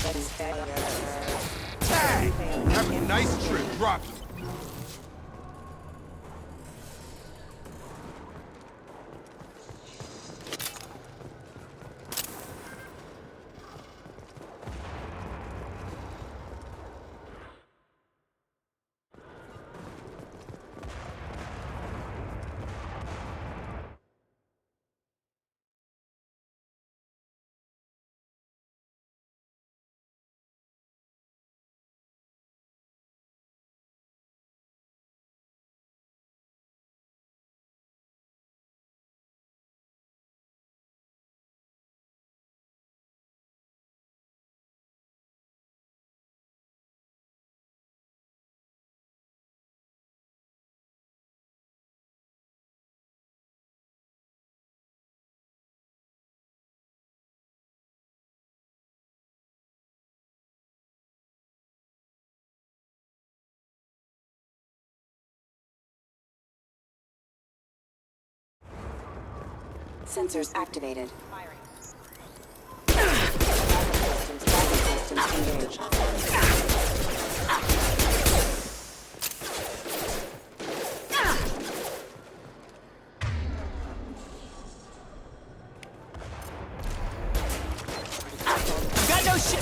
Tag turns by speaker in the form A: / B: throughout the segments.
A: Tag! Have a nice trip, Rocky.
B: Sensors activated.
C: Got no shit.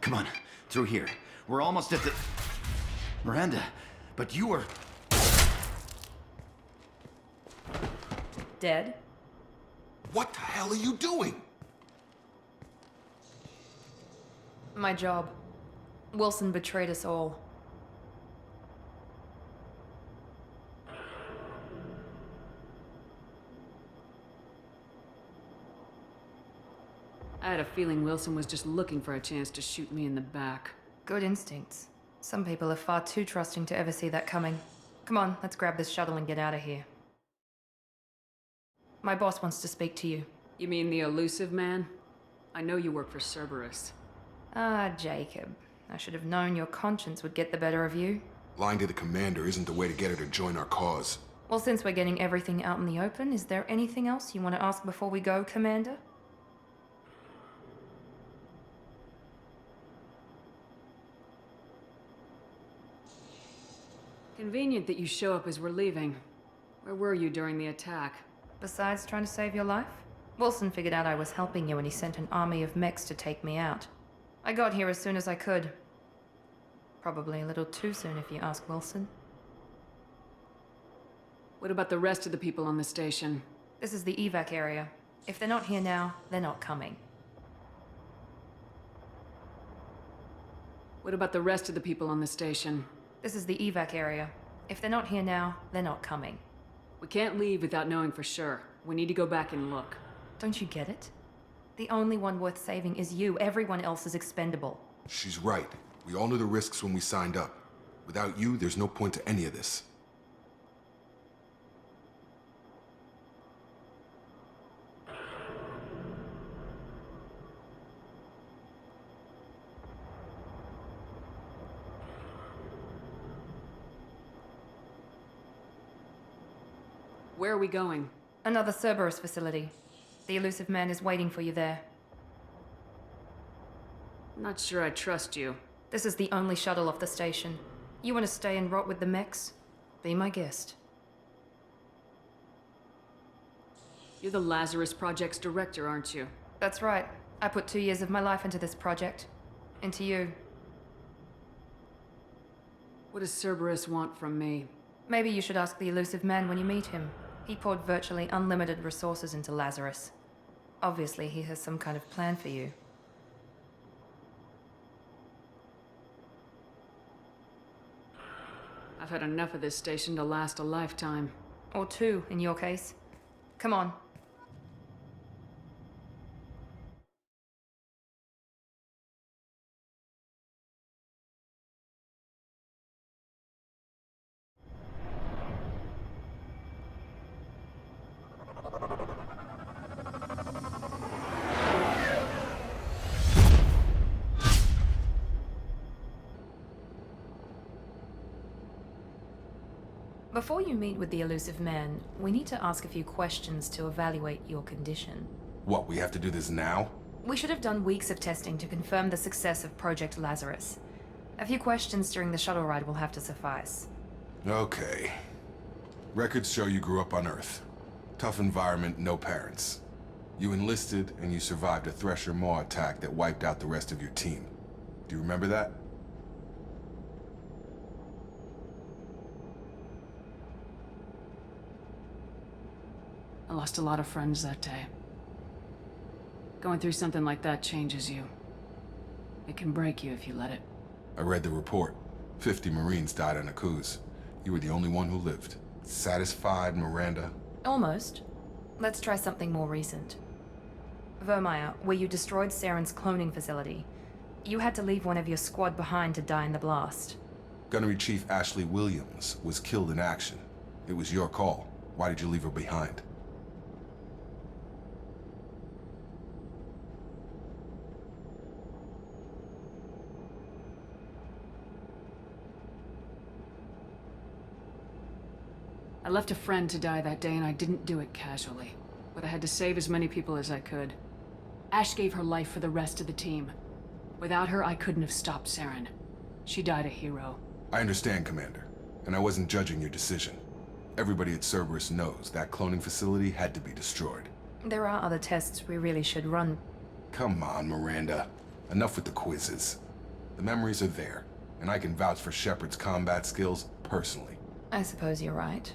D: Come on, through here. We're almost at the... Miranda, but you were...
E: Dead?
A: What the hell are you doing?
E: My job. Wilson betrayed us all.
C: I had a feeling Wilson was just looking for a chance to shoot me in the back.
E: Good instincts. Some people are far too trusting to ever see that coming. Come on, let's grab this shuttle and get out of here. My boss wants to speak to you.
C: You mean the elusive man? I know you work for Cerberus.
E: Ah, Jacob. I should have known your conscience would get the better of you.
A: Lying to the commander isn't the way to get her to join our cause.
E: Well, since we're getting everything out in the open, is there anything else you want to ask before we go, Commander?
C: Convenient that you show up as we're leaving. Where were you during the attack?
E: Besides trying to save your life? Wilson figured out I was helping you and he sent an army of mechs to take me out. I got here as soon as I could. Probably a little too soon if you ask Wilson.
C: What about the rest of the people on the station?
E: This is the evac area. If they're not here now, they're not coming.
C: What about the rest of the people on the station?
E: This is the evac area. If they're not here now, they're not coming.
C: We can't leave without knowing for sure. We need to go back and look.
E: Don't you get it? The only one worth saving is you. Everyone else is expendable.
A: She's right. We all knew the risks when we signed up. Without you, there's no point to any of this.
C: Where are we going?
E: Another Cerberus facility. The elusive man is waiting for you there.
C: Not sure I trust you.
E: This is the only shuttle off the station. You want to stay and rot with the mechs? Be my guest.
C: You're the Lazarus Project's director, aren't you?
E: That's right. I put 2 years of my life into this project. Into you.
C: What does Cerberus want from me?
E: Maybe you should ask the elusive man when you meet him. He poured virtually unlimited resources into Lazarus. Obviously, he has some kind of plan for you.
C: I've had enough of this station to last a lifetime.
E: Or two, in your case. Come on. Before you meet with the elusive man, we need to ask a few questions to evaluate your condition.
A: What, we have to do this now?
E: We should have done weeks of testing to confirm the success of Project Lazarus. A few questions during the shuttle ride will have to suffice.
A: Okay. Records show you grew up on Earth. Tough environment, no parents. You enlisted, and you survived a Thresher Maw attack that wiped out the rest of your team. Do you remember that?
C: I lost a lot of friends that day. Going through something like that changes you. It can break you if you let it.
A: I read the report. 50 Marines died on Akuz. You were the only one who lived. Satisfied, Miranda?
E: Almost. Let's try something more recent. Vermeer, where you destroyed Saren's cloning facility. You had to leave one of your squad behind to die in the blast.
A: Gunnery Chief Ashley Williams was killed in action. It was your call. Why did you leave her behind?
C: I left a friend to die that day, and I didn't do it casually. But I had to save as many people as I could. Ash gave her life for the rest of the team. Without her, I couldn't have stopped Saren. She died a hero.
A: I understand, Commander. And I wasn't judging your decision. Everybody at Cerberus knows that cloning facility had to be destroyed.
E: There are other tests we really should run.
A: Come on, Miranda. Enough with the quizzes. The memories are there, and I can vouch for Shepard's combat skills personally.
E: I suppose you're right.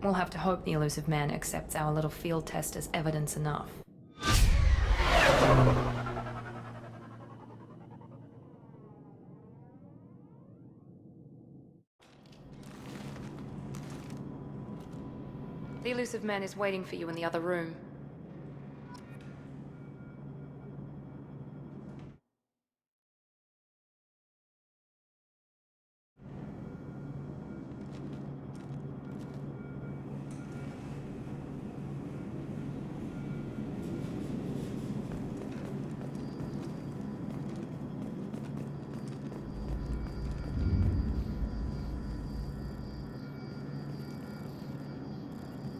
E: We'll have to hope the elusive man accepts our little field test as evidence enough. The elusive man is waiting for you in the other room.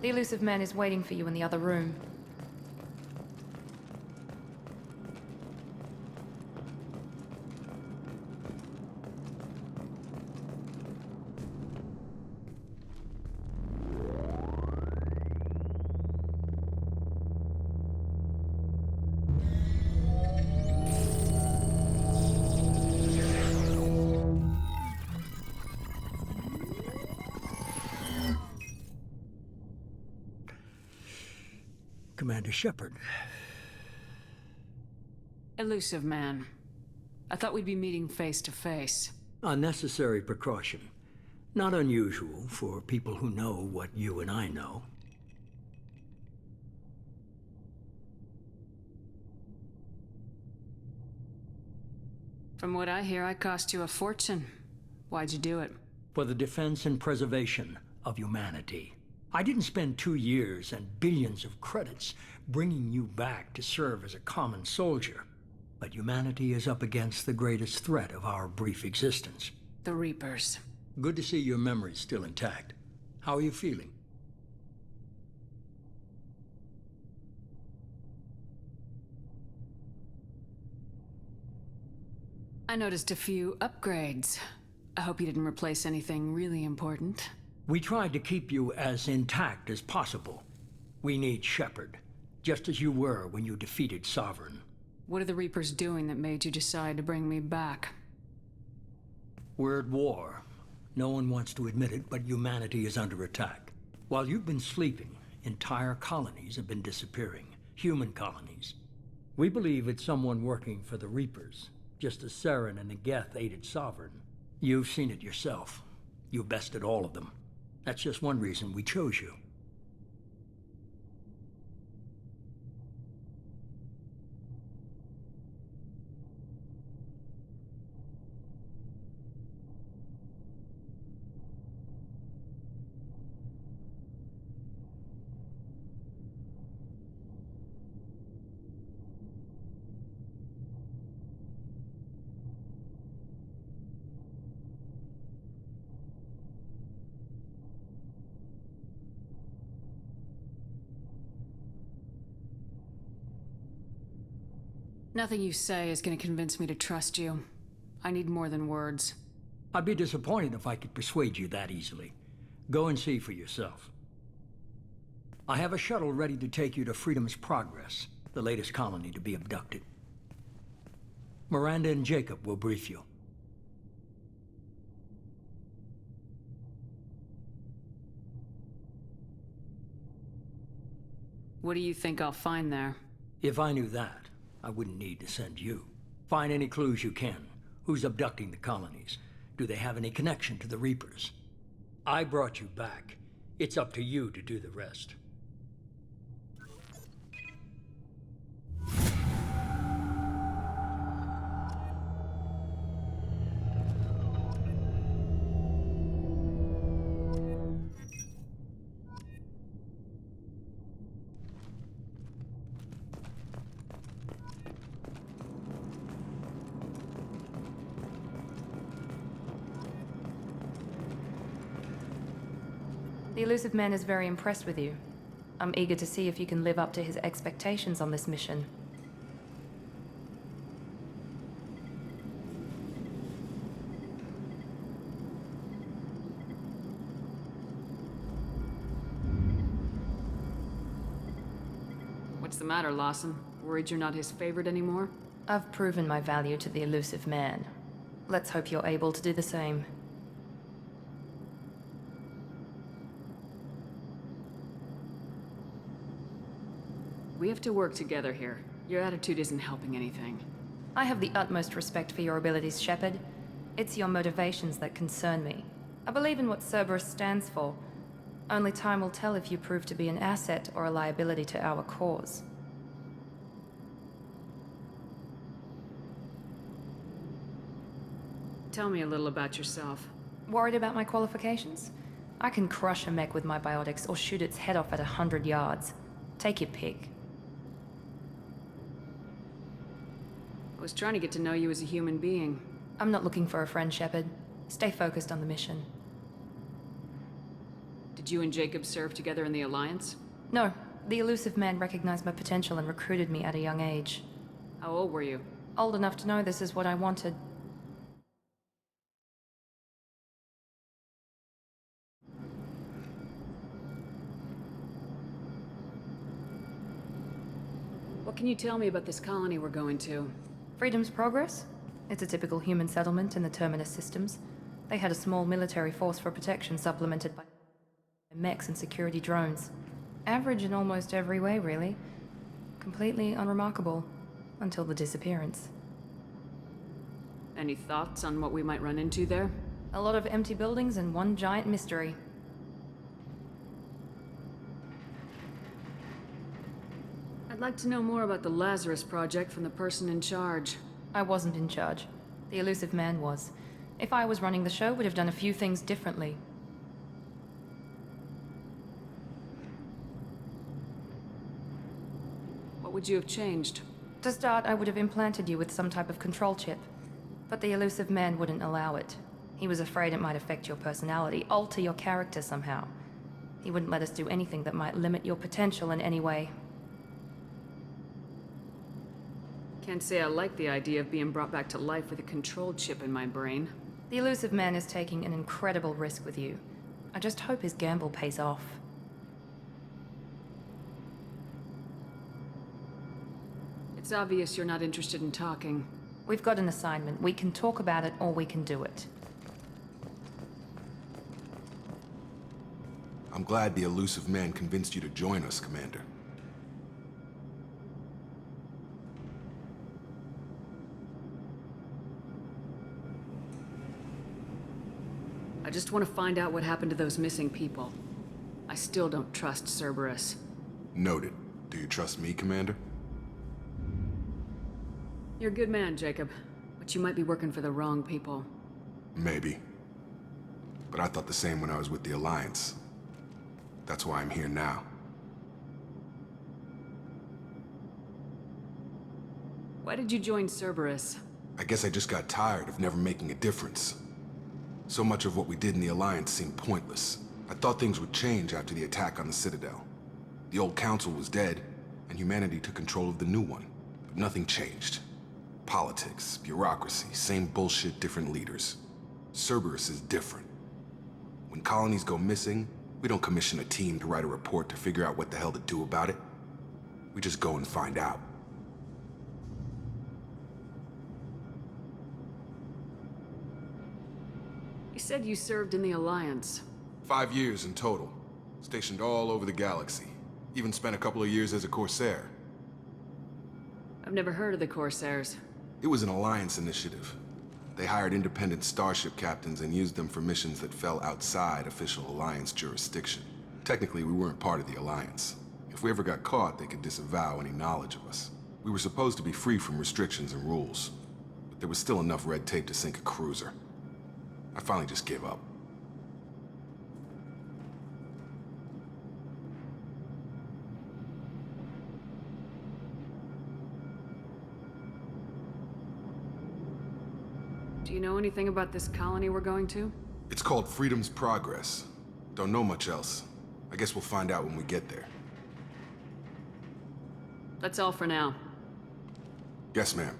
E: The elusive man is waiting for you in the other room.
B: Commander Shepard.
C: Elusive man. I thought we'd be meeting face to face.
B: Unnecessary precaution. Not unusual for people who know what you and I know.
C: From what I hear, I cost you a fortune. Why'd you do it?
B: For the defense and preservation of humanity. I didn't spend 2 years and billions of credits bringing you back to serve as a common soldier. But humanity is up against the greatest threat of our brief existence.
C: The Reapers.
B: Good to see your memory's still intact. How are you feeling?
C: I noticed a few upgrades. I hope you didn't replace anything really important.
B: We tried to keep you as intact as possible. We need Shepard, just as you were when you defeated Sovereign.
C: What are the Reapers doing that made you decide to bring me back?
B: We're at war. No one wants to admit it, but humanity is under attack. While you've been sleeping, entire colonies have been disappearing. Human colonies. We believe it's someone working for the Reapers, just as Saren and the Geth aided Sovereign. You've seen it yourself. You bested all of them. That's just one reason we chose you.
C: Nothing you say is going to convince me to trust you. I need more than words.
B: I'd be disappointed if I could persuade you that easily. Go and see for yourself. I have a shuttle ready to take you to Freedom's Progress, the latest colony to be abducted. Miranda and Jacob will brief you.
C: What do you think I'll find there?
B: If I knew that, I wouldn't need to send you. Find any clues you can. Who's abducting the colonies? Do they have any connection to the Reapers? I brought you back. It's up to you to do the rest.
E: The Illusive Man is very impressed with you. I'm eager to see if you can live up to his expectations on this mission.
C: What's the matter, Lawson? Worried you're not his favorite anymore?
E: I've proven my value to the Illusive Man. Let's hope you're able to do the same.
C: We have to work together here. Your attitude isn't helping anything.
E: I have the utmost respect for your abilities, Shepard. It's your motivations that concern me. I believe in what Cerberus stands for. Only time will tell if you prove to be an asset or a liability to our cause.
C: Tell me a little about yourself.
E: Worried about my qualifications? I can crush a mech with my biotics or shoot its head off at 100 yards. Take your pick.
C: I was trying to get to know you as a human being.
E: I'm not looking for a friend, Shepard. Stay focused on the mission.
C: Did you and Jacob serve together in the Alliance?
E: No, the Illusive Man recognized my potential and recruited me at a young age.
C: How old were you?
E: Old enough to know this is what I wanted.
C: What can you tell me about this colony we're going to?
E: Freedom's Progress? It's a typical human settlement in the Terminus systems. They had a small military force for protection supplemented by mechs and security drones. Average in almost every way, really. Completely unremarkable. Until the disappearance.
C: Any thoughts on what we might run into there?
E: A lot of empty buildings and one giant mystery.
C: I'd like to know more about the Lazarus Project from the person in charge.
E: I wasn't in charge. The Illusive Man was. If I was running the show, would have done a few things differently.
C: What would you have changed?
E: To start, I would have implanted you with some type of control chip. But the Illusive Man wouldn't allow it. He was afraid it might affect your personality, alter your character somehow. He wouldn't let us do anything that might limit your potential in any way.
C: Can't say I like the idea of being brought back to life with a control chip in my brain.
E: The Illusive Man is taking an incredible risk with you. I just hope his gamble pays off.
C: It's obvious you're not interested in talking.
E: We've got an assignment. We can talk about it or we can do it.
A: I'm glad the elusive man convinced you to join us, Commander.
C: I just want to find out what happened to those missing people. I still don't trust Cerberus.
A: Noted. Do you trust me, Commander?
C: You're a good man, Jacob. But you might be working for the wrong people.
A: Maybe. But I thought the same when I was with the Alliance. That's why I'm here now.
C: Why did you join Cerberus?
A: I guess I just got tired of never making a difference. So much of what we did in the Alliance seemed pointless. I thought things would change after the attack on the Citadel. The old council was dead, and humanity took control of the new one. But nothing changed. Politics, bureaucracy, same bullshit, different leaders. Cerberus is different. When colonies go missing, we don't commission a team to write a report to figure out what the hell to do about it. We just go and find out.
C: You said you served in the Alliance.
A: 5 years in total. Stationed all over the galaxy. Even spent a couple of years as a Corsair.
C: I've never heard of the Corsairs.
A: It was an Alliance initiative. They hired independent starship captains and used them for missions that fell outside official Alliance jurisdiction. Technically, we weren't part of the Alliance. If we ever got caught, they could disavow any knowledge of us. We were supposed to be free from restrictions and rules. But there was still enough red tape to sink a cruiser. I finally just gave up.
C: Do you know anything about this colony we're going to?
A: It's called Freedom's Progress. Don't know much else. I guess we'll find out when we get there.
C: That's all for now.
A: Yes, ma'am.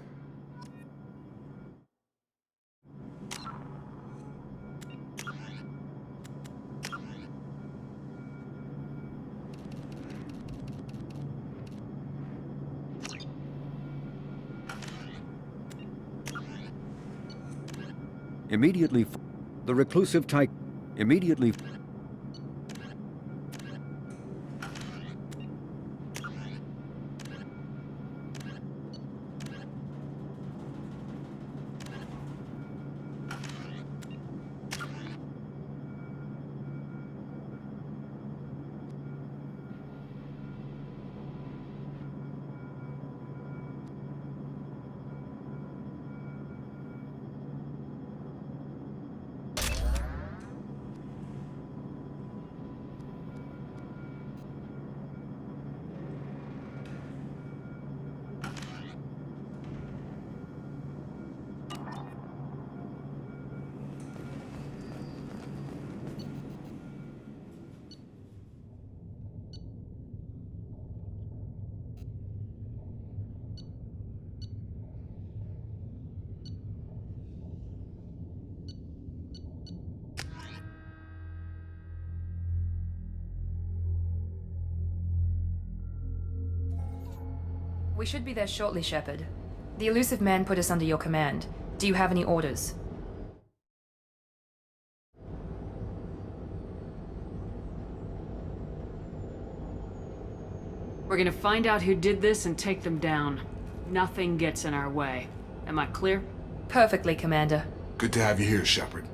F: Immediately, the reclusive type. Immediately.
E: We should be there shortly, Shepard. The elusive man put us under your command. Do you have any orders?
C: We're gonna find out who did this and take them down. Nothing gets in our way. Am I clear?
E: Perfectly, Commander.
A: Good to have you here, Shepard.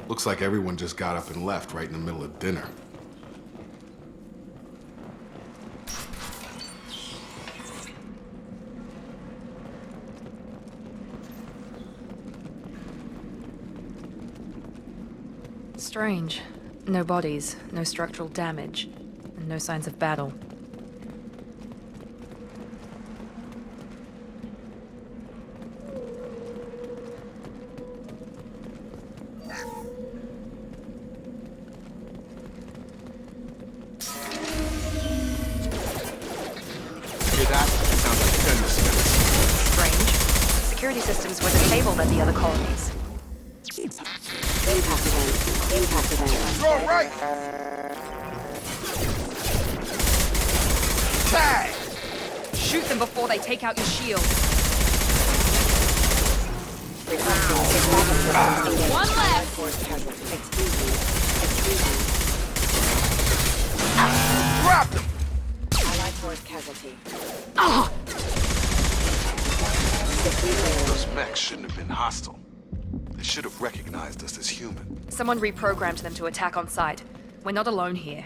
A: Looks like everyone just got up and left right in the middle of dinner.
E: Strange. No bodies, no structural damage, and no signs of battle.
A: Hear that? Sounds like thunderstorms.
E: Strange. Security systems were disabled at the other colonies.
G: Impact event. Impact event.
A: You're all right! Tag!
E: Shoot them before they take out your shield.
G: Requesting assistance.
E: One left!
G: Force casualty. Excuse me. Excuse me.
A: Drop them!
G: Allied force casualty.
A: Those mechs shouldn't have been hostile. They should have recognized us as human.
E: Someone reprogrammed them to attack on sight. We're not alone here.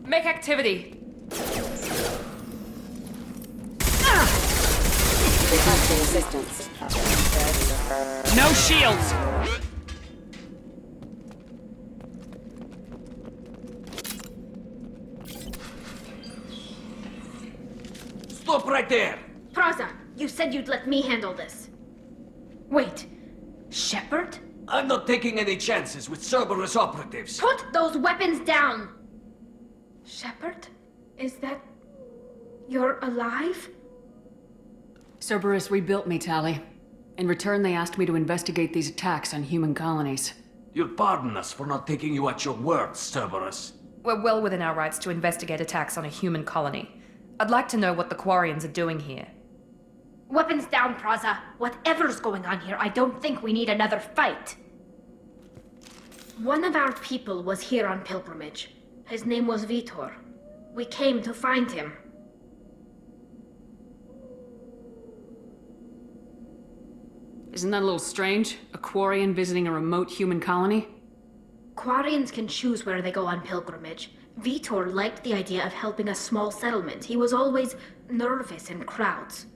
E: Make activity!
G: Requesting assistance.
C: No shields!
H: Stop right there!
I: Praza, you said you'd let me handle this. Wait, Shepard?
H: I'm not taking any chances with Cerberus operatives.
I: Put those weapons down! Shepard? Is that... you're alive?
C: Cerberus rebuilt me, Tali. In return, they asked me to investigate these attacks on human colonies.
H: You'll pardon us for not taking you at your word, Cerberus.
E: We're well within our rights to investigate attacks on a human colony. I'd like to know what the Quarians are doing here.
I: Weapons down, Praza. Whatever's going on here, I don't think we need another fight. One of our people was here on pilgrimage. His name was Vitor. We came to find him.
C: Isn't that a little strange? A Quarian visiting a remote human colony?
I: Quarians can choose where they go on pilgrimage. Vitor liked the idea of helping a small settlement. He was always nervous in crowds.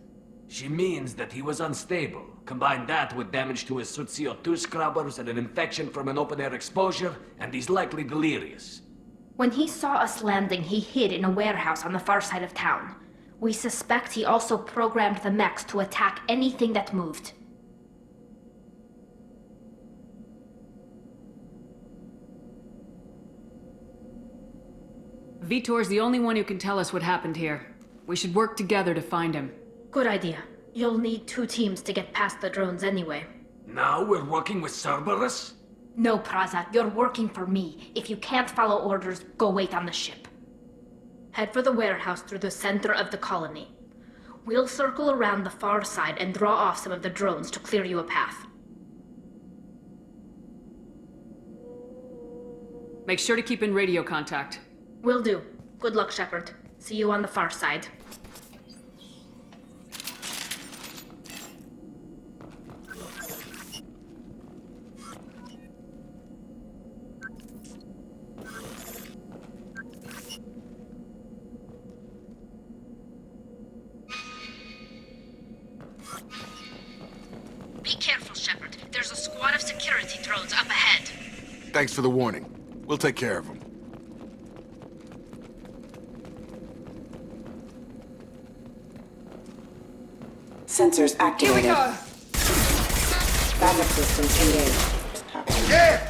H: She means that he was unstable. Combine that with damage to his CO2 scrubbers and an infection from an open-air exposure, and he's likely delirious.
I: When he saw us landing, he hid in a warehouse on the far side of town. We suspect he also programmed the mechs to attack anything that moved.
C: Vitor's the only one who can tell us what happened here. We should work together to find him.
I: Good idea. You'll need 2 teams to get past the drones anyway.
H: Now we're working with Cerberus?
I: No, Praza, you're working for me. If you can't follow orders, go wait on the ship. Head for the warehouse through the center of the colony. We'll circle around the far side and draw off some of the drones to clear you a path.
C: Make sure to keep in radio contact.
I: Will do. Good luck, Shepard. See you on the far side. Be careful, Shepard. There's a squad of security drones up ahead.
A: Thanks for the warning. We'll take care of them.
G: Sensors activated.
C: Here we go!
G: Backup systems engaged.
A: Yeah!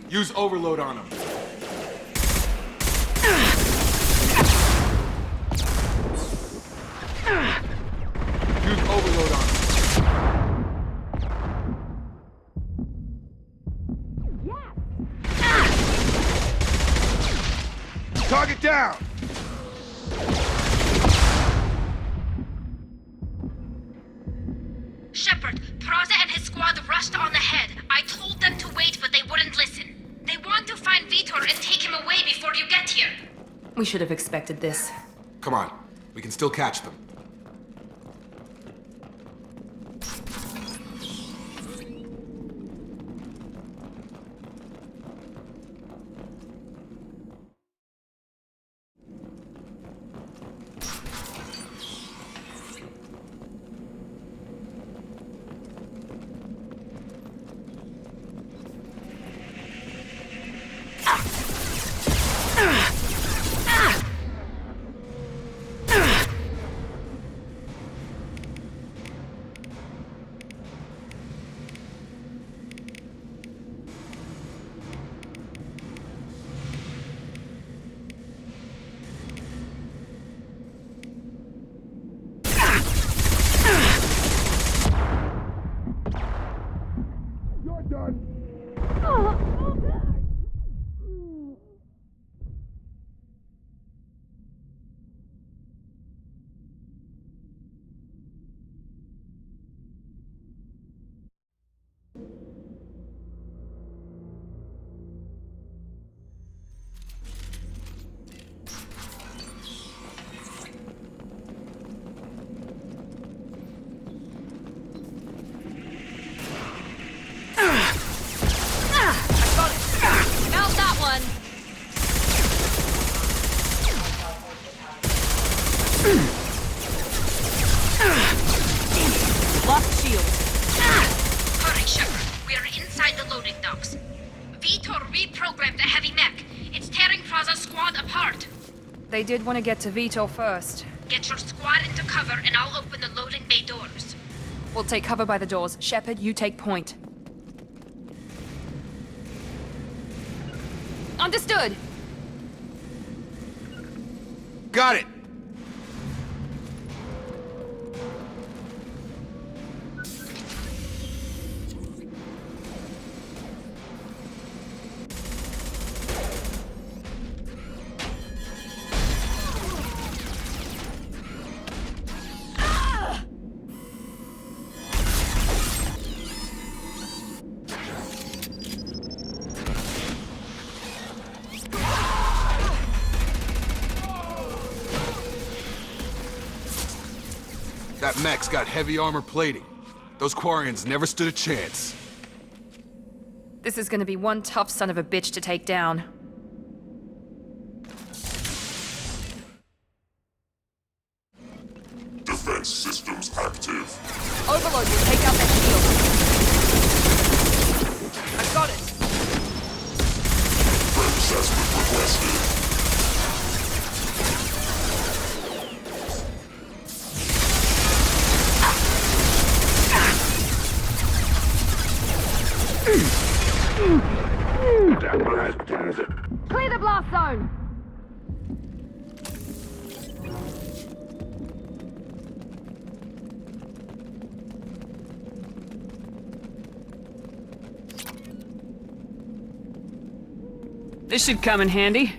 A: Use overload on him. Use overload on him. Target down!
I: Shepard, Praza and his squad rushed on ahead. I told them to wait, but they wouldn't listen. They want to find Vitor and take him away before you get here.
E: We should have expected this.
A: Come on, we can still catch them.
C: Lost shield.
I: Hurry, Shepard. We are inside the loading docks. Vitor reprogrammed the heavy mech. It's tearing Praza's squad apart.
E: They did want to get to Vitor first.
I: Get your squad into cover and I'll open the loading bay doors.
E: We'll take cover by the doors. Shepard, you take point. Understood!
A: Got it! That mech's got heavy armor plating. Those Quarians never stood a chance.
E: This is gonna be one tough son of a bitch to take down.
J: Defense systems active.
E: Overload will take out that shield. I've got it.
J: Threat assessment requested.
E: Clear the blast zone!
C: This should come in handy.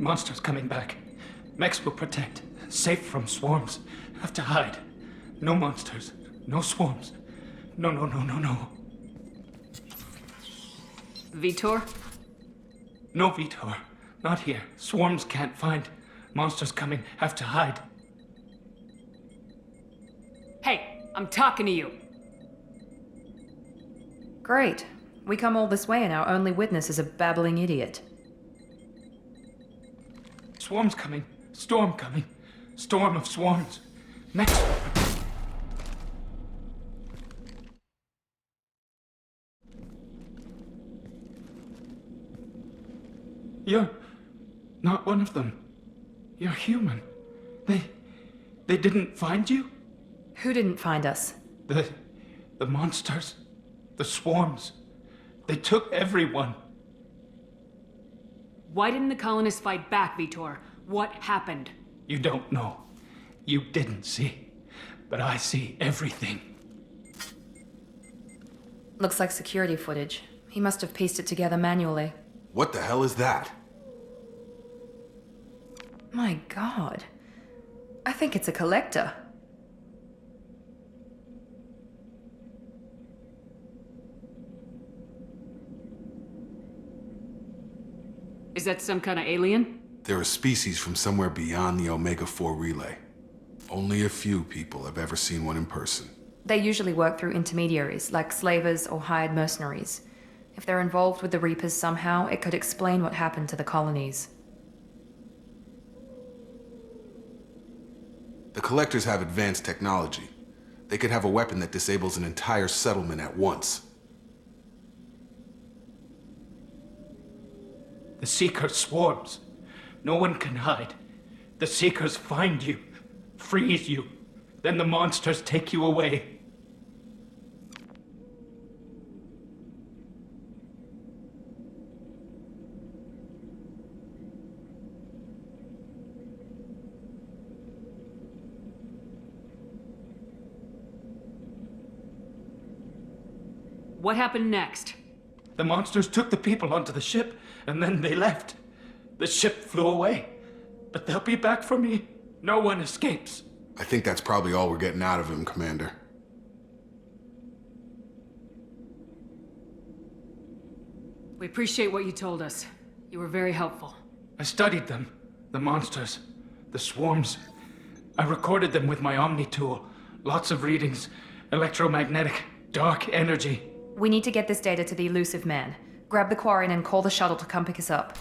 K: Monsters coming back. Mechs will protect. Safe from swarms. Have to hide. No monsters. No swarms. No.
C: Vitor?
K: No Vitor. Not here. Swarms can't find. Monsters coming. Have to hide.
C: Hey, I'm talking to you.
E: Great. We come all this way and our only witness is a babbling idiot.
K: Swarms coming. Storm coming. Storm of swarms. Mechs. You're not one of them. You're human. They didn't find you?
E: Who didn't find us?
K: The monsters. The swarms. They took everyone.
C: Why didn't the colonists fight back, Vitor? What happened?
K: You don't know. You didn't see. But I see everything.
E: Looks like security footage. He must have pieced it together manually.
A: What the hell is that?
E: My god. I think it's a collector.
C: Is that some kind of alien?
A: They're a species from somewhere beyond the Omega-4 relay. Only a few people have ever seen one in person.
E: They usually work through intermediaries, like slavers or hired mercenaries. If they're involved with the Reapers somehow, it could explain what happened to the colonies.
A: The Collectors have advanced technology. They could have a weapon that disables an entire settlement at once.
K: The Seeker swarms. No one can hide. The Seekers find you, freeze you. Then the monsters take you away.
C: What happened next?
K: The monsters took the people onto the ship, and then they left. The ship flew away. But they'll be back for me. No one escapes.
A: I think that's probably all we're getting out of him, Commander.
C: We appreciate what you told us. You were very helpful.
K: I studied them. The monsters. The swarms. I recorded them with my Omni tool. Lots of readings. Electromagnetic. Dark energy.
E: We need to get this data to the Elusive Man. Grab the Quarian and call the shuttle to come pick us up.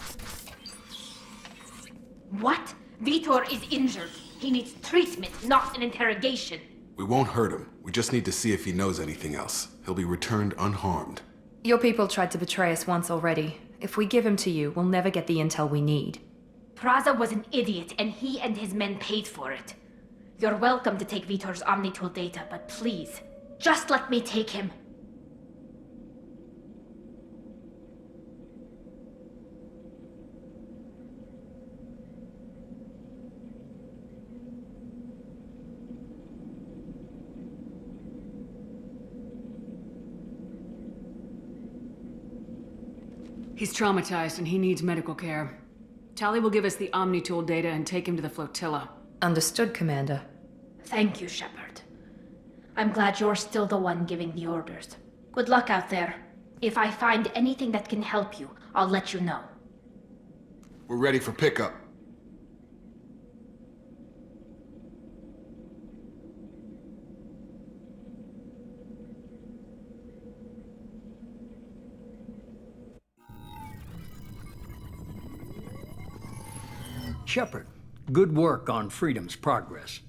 I: What? Vitor is injured. He needs treatment, not an interrogation.
A: We won't hurt him. We just need to see if he knows anything else. He'll be returned unharmed.
E: Your people tried to betray us once already. If we give him to you, we'll never get the intel we need.
I: Praza was an idiot, and he and his men paid for it. You're welcome to take Vitor's Omnitool data, but please, just let me take him.
C: He's traumatized and he needs medical care. Tali will give us the Omnitool data and take him to the flotilla.
E: Understood, Commander.
I: Thank you, Shepard. I'm glad you're still the one giving the orders. Good luck out there. If I find anything that can help you, I'll let you know.
A: We're ready for pickup.
B: Shepard, good work on Freedom's progress.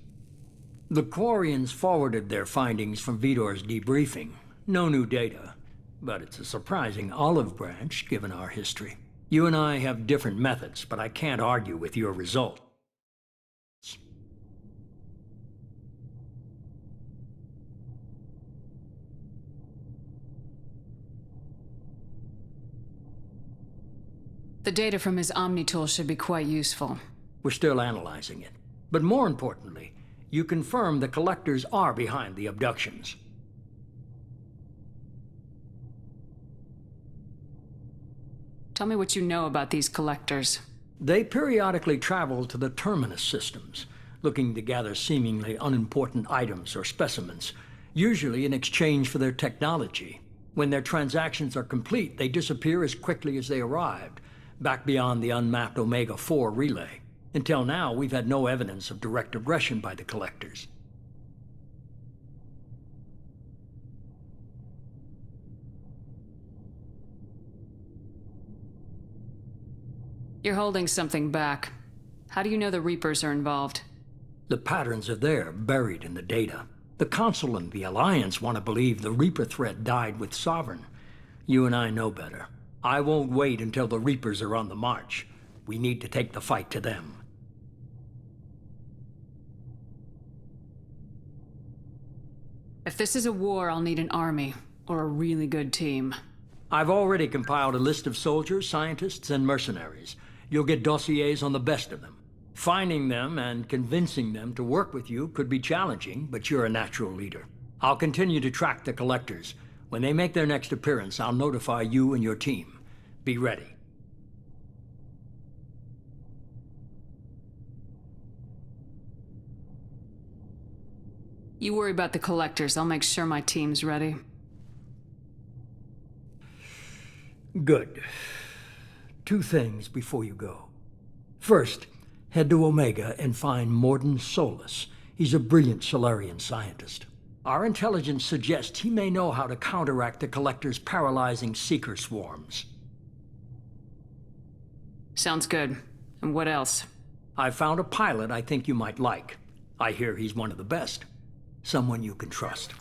B: The Quarians forwarded their findings from Vidor's debriefing. No new data, but it's a surprising olive branch given our history. You and I have different methods, but I can't argue with your result.
C: The data from his Omni tool should be quite useful.
B: We're still analyzing it. But more importantly, you confirm the Collectors are behind the abductions.
C: Tell me what you know about these Collectors.
B: They periodically travel to the Terminus systems, looking to gather seemingly unimportant items or specimens, usually in exchange for their technology. When their transactions are complete, they disappear as quickly as they arrived, back beyond the unmapped Omega-4 relay. Until now, we've had no evidence of direct aggression by the Collectors.
C: You're holding something back. How do you know the Reapers are involved?
B: The patterns are there, buried in the data. The Council and the Alliance want to believe the Reaper threat died with Sovereign. You and I know better. I won't wait until the Reapers are on the march. We need to take the fight to them.
C: If this is a war, I'll need an army, or a really good team.
B: I've already compiled a list of soldiers, scientists, and mercenaries. You'll get dossiers on the best of them. Finding them and convincing them to work with you could be challenging, but you're a natural leader. I'll continue to track the Collectors. When they make their next appearance, I'll notify you and your team. Be ready.
C: You worry about the Collectors. I'll make sure my team's ready.
B: Good. 2 things before you go. First, head to Omega and find Mordin Solus. He's a brilliant Solarian scientist. Our intelligence suggests he may know how to counteract the Collector's paralyzing Seeker swarms.
C: Sounds good. And what else?
B: I found a pilot I think you might like. I hear he's one of the best. Someone you can trust.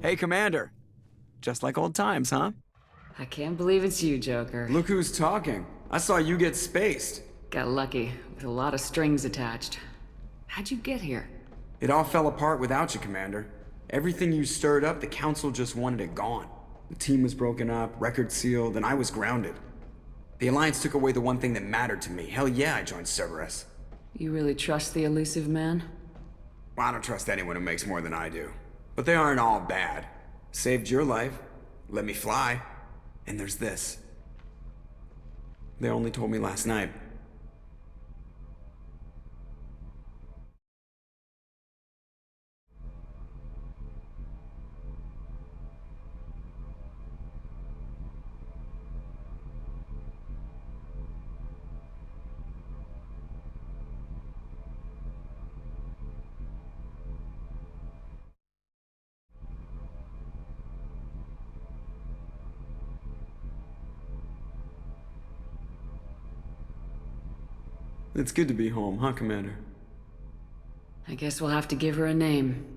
L: Hey, Commander. Just like old times, huh?
C: I can't believe it's you, Joker.
L: Look who's talking. I saw you get spaced.
C: Got lucky, with a lot of strings attached. How'd you get here?
L: It all fell apart without you, Commander. Everything you stirred up, the Council just wanted it gone. The team was broken up, record sealed, and I was grounded. The Alliance took away the one thing that mattered to me. Hell yeah, I joined Cerberus.
C: You really trust the elusive man?
L: Well, I don't trust anyone who makes more than I do. But they aren't all bad. Saved your life, let me fly, and there's this. They only told me last night. It's good to be home, huh, Commander?
C: I guess we'll have to give her a name.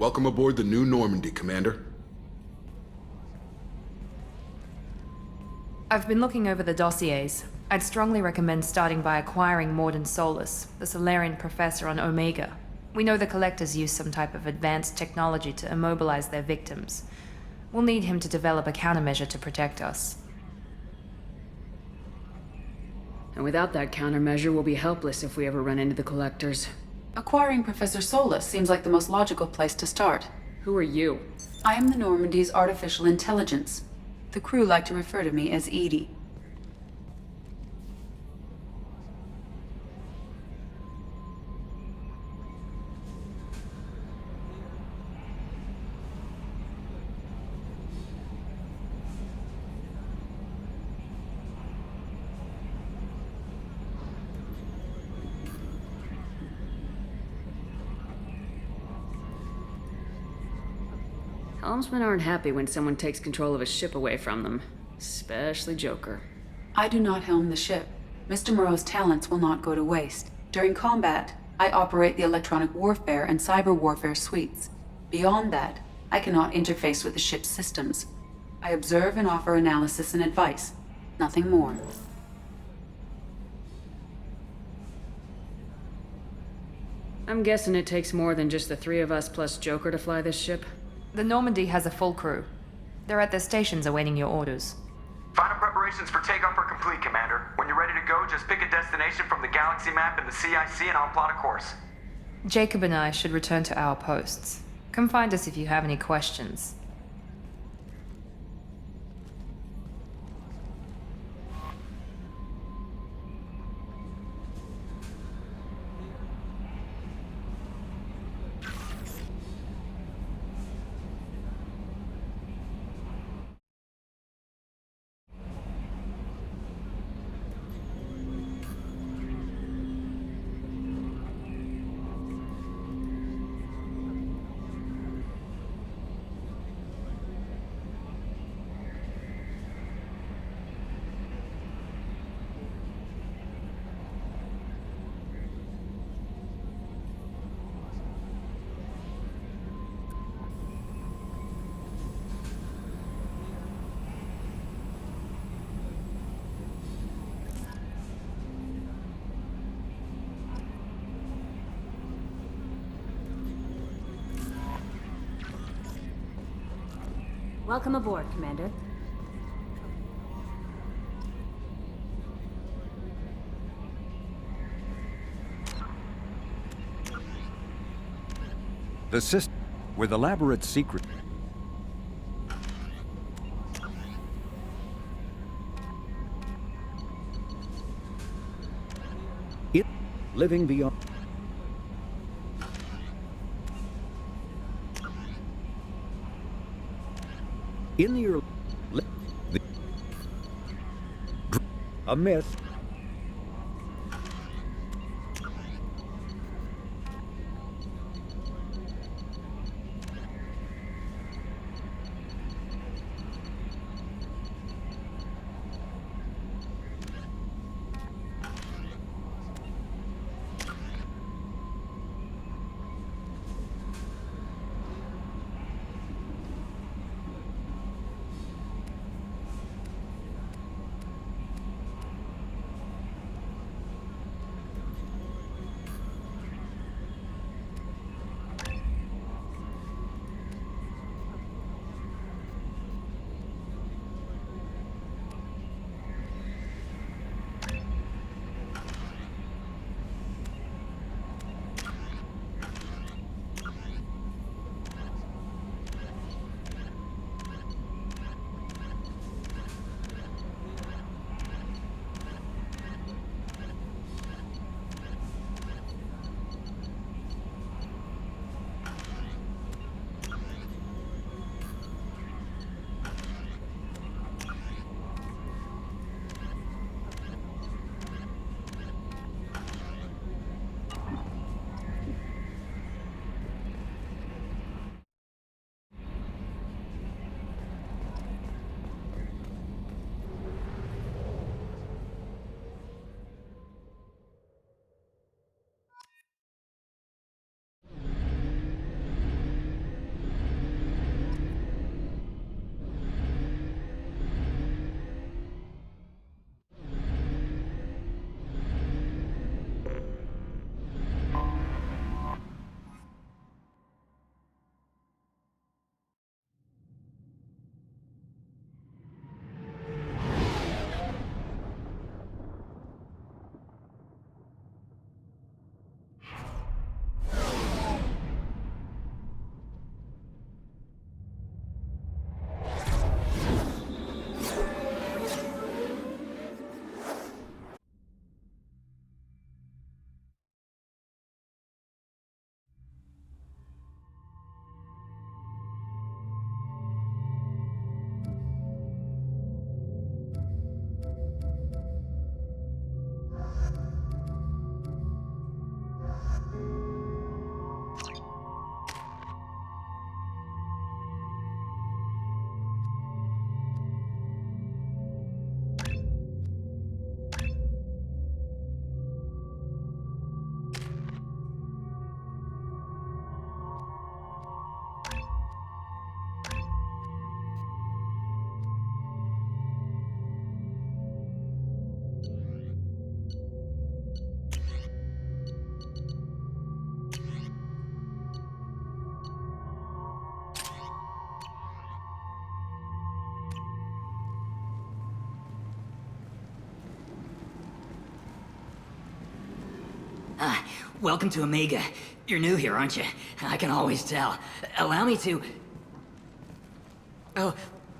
A: Welcome aboard the new Normandy, Commander.
E: I've been looking over the dossiers. I'd strongly recommend starting by acquiring Morden Solus, the Solarian professor on Omega. We know the Collectors use some type of advanced technology to immobilize their victims. We'll need him to develop a countermeasure to protect us.
C: And without that countermeasure, we'll be helpless if we ever run into the Collectors.
M: Acquiring Professor Solus seems like the most logical place to start.
C: Who are you?
M: I am the Normandy's artificial intelligence. The crew like to refer to me as Edie.
C: Helmsmen aren't happy when someone takes control of a ship away from them. Especially Joker.
M: I do not helm the ship. Mr. Moreau's talents will not go to waste. During combat, I operate the electronic warfare and cyber warfare suites. Beyond that, I cannot interface with the ship's systems. I observe and offer analysis and advice. Nothing more.
C: I'm guessing it takes more than just the three of us plus Joker to fly this ship.
E: The Normandy has a full crew. They're at their stations awaiting your orders.
N: Final preparations for takeoff are complete, Commander. When you're ready to go, just pick a destination from the galaxy map in the CIC and I'll plot a course.
E: Jacob and I should return to our posts. Come find us if you have any questions.
O: Welcome aboard, Commander.
F: The system with elaborate secret. It living beyond. In the early, a myth.
P: Welcome to Omega. You're new here, aren't you? I can always tell. Allow me to... Oh,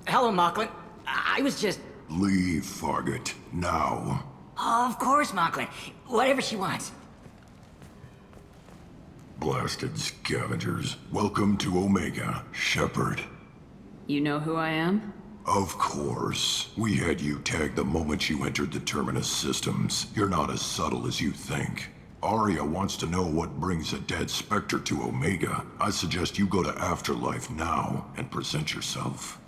P: hello, Mocklin. I was just...
J: Leave, Fargate. Now.
P: Oh, of course, Mocklin. Whatever she wants.
J: Blasted scavengers. Welcome to Omega, Shepard.
C: You know who I am?
J: Of course. We had you tagged the moment you entered the Terminus systems. You're not as subtle as you think. Arya wants to know what brings a dead Spectre to Omega. I suggest you go to Afterlife now and present yourself.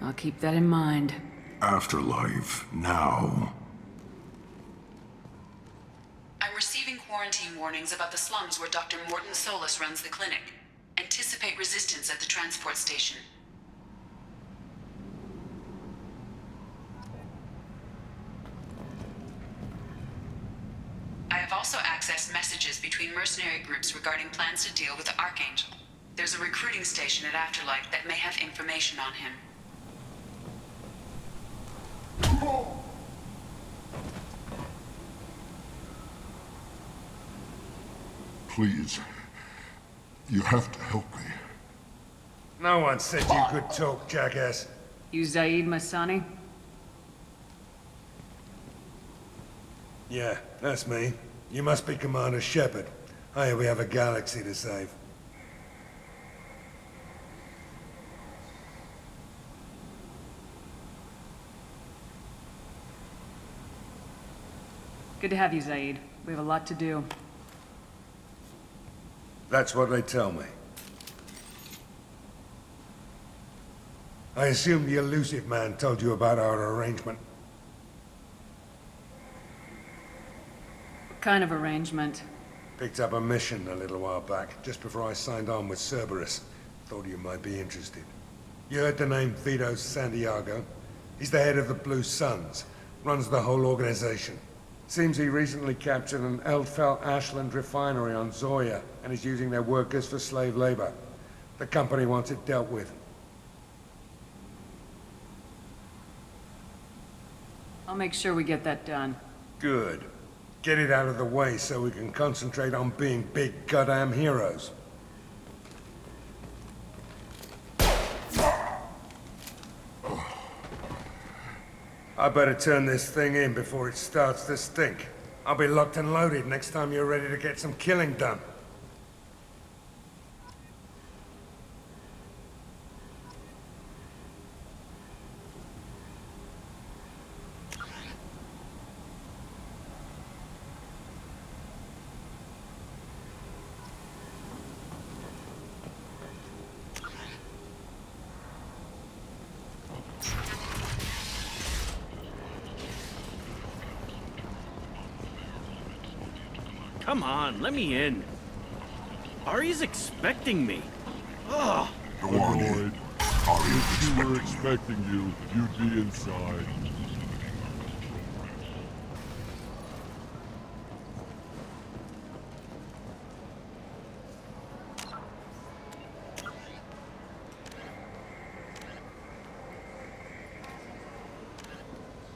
C: I'll keep that in mind.
J: Afterlife now.
M: I'm receiving quarantine warnings about the slums where Dr. Morton Solus runs the clinic. Anticipate resistance at the transport station. I have also accessed messages between mercenary groups regarding plans to deal with the Archangel. There's a recruiting station at Afterlife that may have information on him.
J: Please. You have to help me.
Q: No one said you could talk, jackass.
C: You Zaid Masani?
Q: Yeah, that's me. You must be Commander Shepard. Hey, we have a galaxy to save.
C: Good to have you, Zaid. We have a lot to do.
Q: That's what they tell me. I assume the elusive man told you about our arrangement.
C: What kind of arrangement?
Q: Picked up a mission a little while back, just before I signed on with Cerberus. Thought you might be interested. You heard the name Vito Santiago? He's the head of the Blue Suns, runs the whole organization. Seems he recently captured an Eldfell Ashland refinery on Zoya and is using their workers for slave labor. The company wants it dealt with.
C: I'll make sure we get that done.
Q: Good. Get it out of the way so we can concentrate on being big goddamn heroes. I better turn this thing in before it starts to stink. I'll be locked and loaded next time you're ready to get some killing done.
R: Come on, let me in. Ari's expecting me. Ugh.
J: Go on in.
S: If she were expecting you, you'd be inside.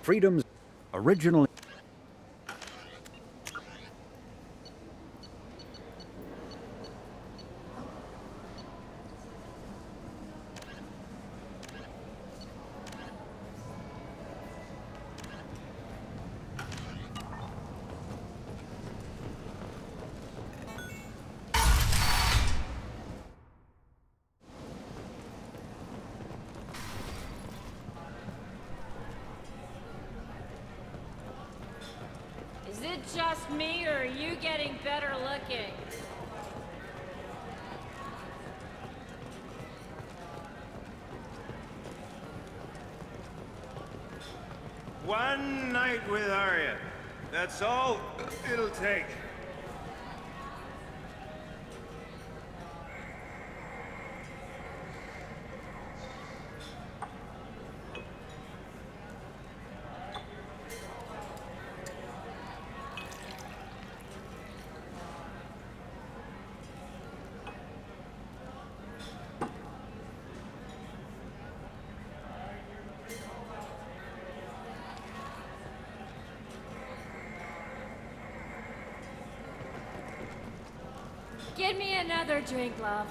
F: Freedom's originally...
T: Is it just me, or are you getting better looking?
U: One night with Arya. That's all it'll take.
T: Get me another drink, love.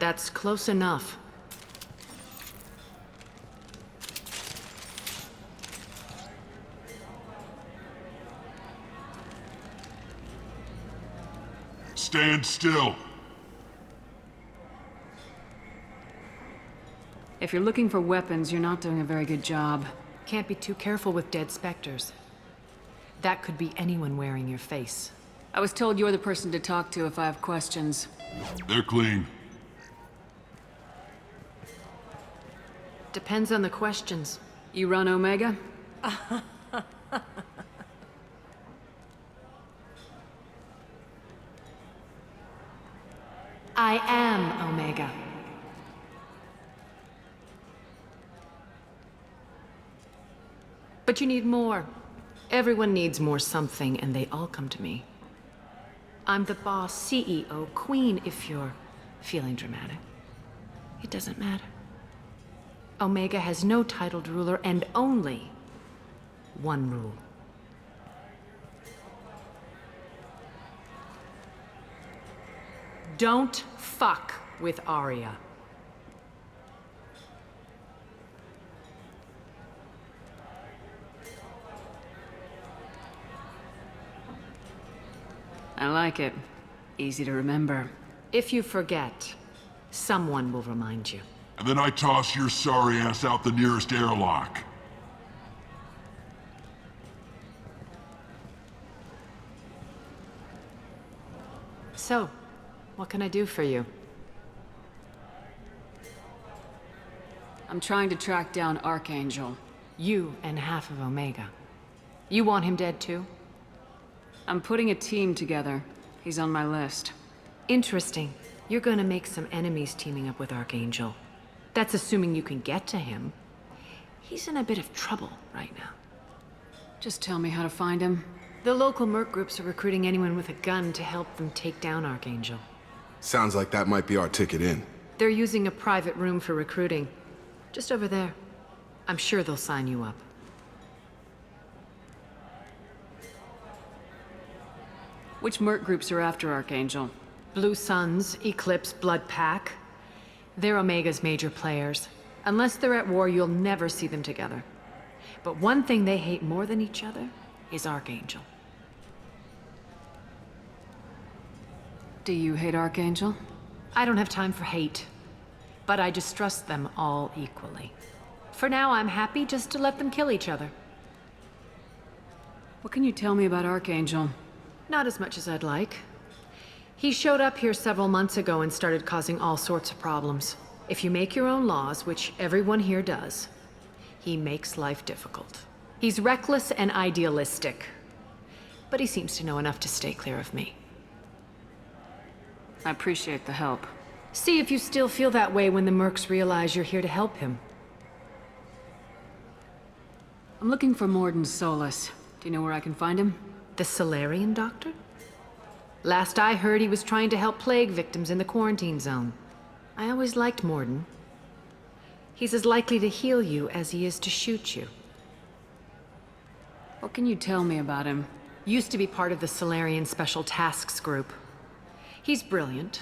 C: That's close enough.
S: Stand still.
C: If you're looking for weapons, you're not doing a very good job. Can't be too careful with dead specters. That could be anyone wearing your face. I was told you're the person to talk to if I have questions.
S: They're clean.
C: Depends on the questions. You run Omega? I am Omega. But you need more. Everyone needs more something, and they all come to me. I'm the boss, CEO, queen, if you're feeling dramatic. It doesn't matter. Omega has no titled ruler and only one rule. Don't fuck with Arya. I like it. Easy to remember. If you forget, someone will remind you.
S: And then I toss your sorry ass out the nearest airlock.
C: So, what can I do for you? I'm trying to track down Archangel. You and half of Omega. You want him dead too? I'm putting a team together. He's on my list. Interesting. You're gonna make some enemies teaming up with Archangel. That's assuming you can get to him. He's in a bit of trouble right now. Just tell me how to find him. The local merc groups are recruiting anyone with a gun to help them take down Archangel.
A: Sounds like that might be our ticket in.
C: They're using a private room for recruiting. Just over there. I'm sure they'll sign you up. Which merc groups are after Archangel? Blue Suns, Eclipse, Blood Pack. They're Omega's major players. Unless they're at war, you'll never see them together. But one thing they hate more than each other is Archangel. Do you hate Archangel? I don't have time for hate. But I distrust them all equally. For now, I'm happy just to let them kill each other. What can you tell me about Archangel? Not as much as I'd like. He showed up here several months ago and started causing all sorts of problems. If you make your own laws, which everyone here does, he makes life difficult. He's reckless and idealistic. But he seems to know enough to stay clear of me. I appreciate the help. See if you still feel that way when the mercs realize you're here to help him. I'm looking for Mordin Solus. Do you know where I can find him? The Salarian Doctor? Last I heard, he was trying to help plague victims in the quarantine zone. I always liked Mordin. He's as likely to heal you as he is to shoot you. What can you tell me about him? Used to be part of the Salarian Special Tasks Group. He's brilliant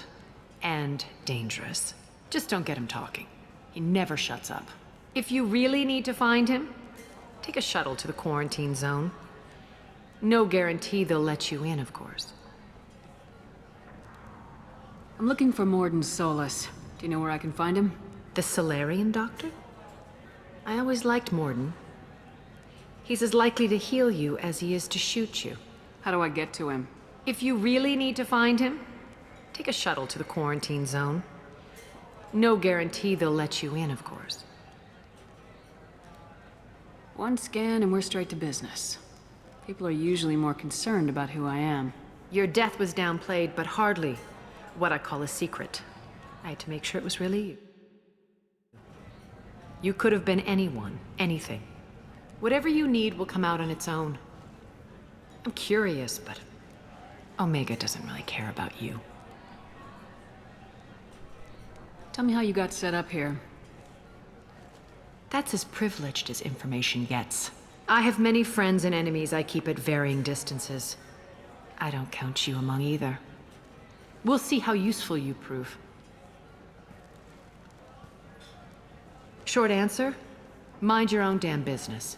C: and dangerous. Just don't get him talking. He never shuts up. If you really need to find him, take a shuttle to the quarantine zone. No guarantee they'll let you in, of course. I'm looking for Mordin Solus. Do you know where I can find him? The Salarian Doctor? I always liked Mordin. He's as likely to heal you as he is to shoot you. How do I get to him? If you really need to find him, take a shuttle to the quarantine zone. No guarantee they'll let you in, of course. One scan and we're straight to business. People are usually more concerned about who I am. Your death was downplayed, but hardly what I call a secret. I had to make sure it was really you. You could have been anyone, anything. Whatever you need will come out on its own. I'm curious, but Omega doesn't really care about you. Tell me how you got set up here.
D: That's as privileged as information gets. I have many friends and enemies I keep at varying distances. I don't count you among either. We'll see how useful you prove. Short answer? Mind your own damn business.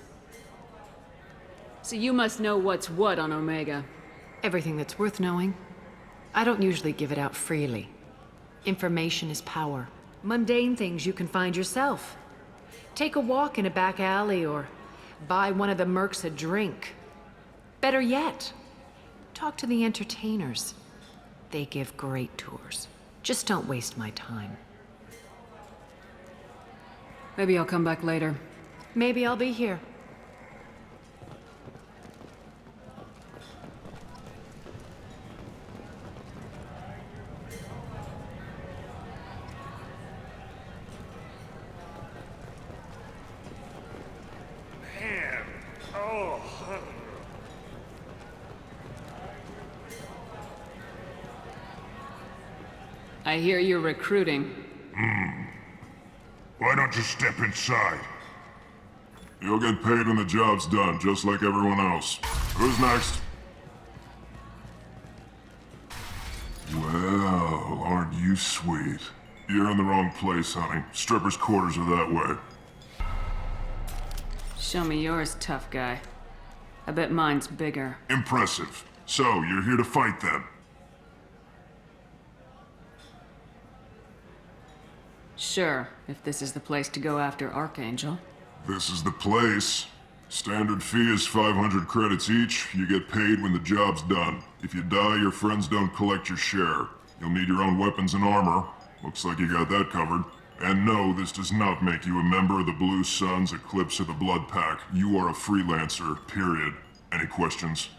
C: So you must know what's what on Omega.
D: Everything that's worth knowing. I don't usually give it out freely. Information is power. Mundane things you can find yourself. Take a walk in a back alley or buy one of the mercs a drink. Better yet, talk to the entertainers. They give great tours. Just don't waste my time.
C: Maybe I'll come back later.
D: Maybe I'll be here.
U: Man. Oh.
C: I hear you're recruiting.
S: Why don't you step inside? You'll get paid when the job's done, just like everyone else. Who's next? Well, aren't you sweet? You're in the wrong place, honey. Strippers' quarters are that way.
C: Show me yours, tough guy. I bet mine's bigger.
S: Impressive. So, you're here to fight then?
C: Sure, if this is the place to go after Archangel.
S: This is the place. Standard fee is 500 credits each. You get paid when the job's done. If you die, your friends don't collect your share. You'll need your own weapons and armor. Looks like you got that covered. And no, this does not make you a member of the Blue Suns, Eclipse, or the Blood Pack. You are a freelancer, period. Any questions?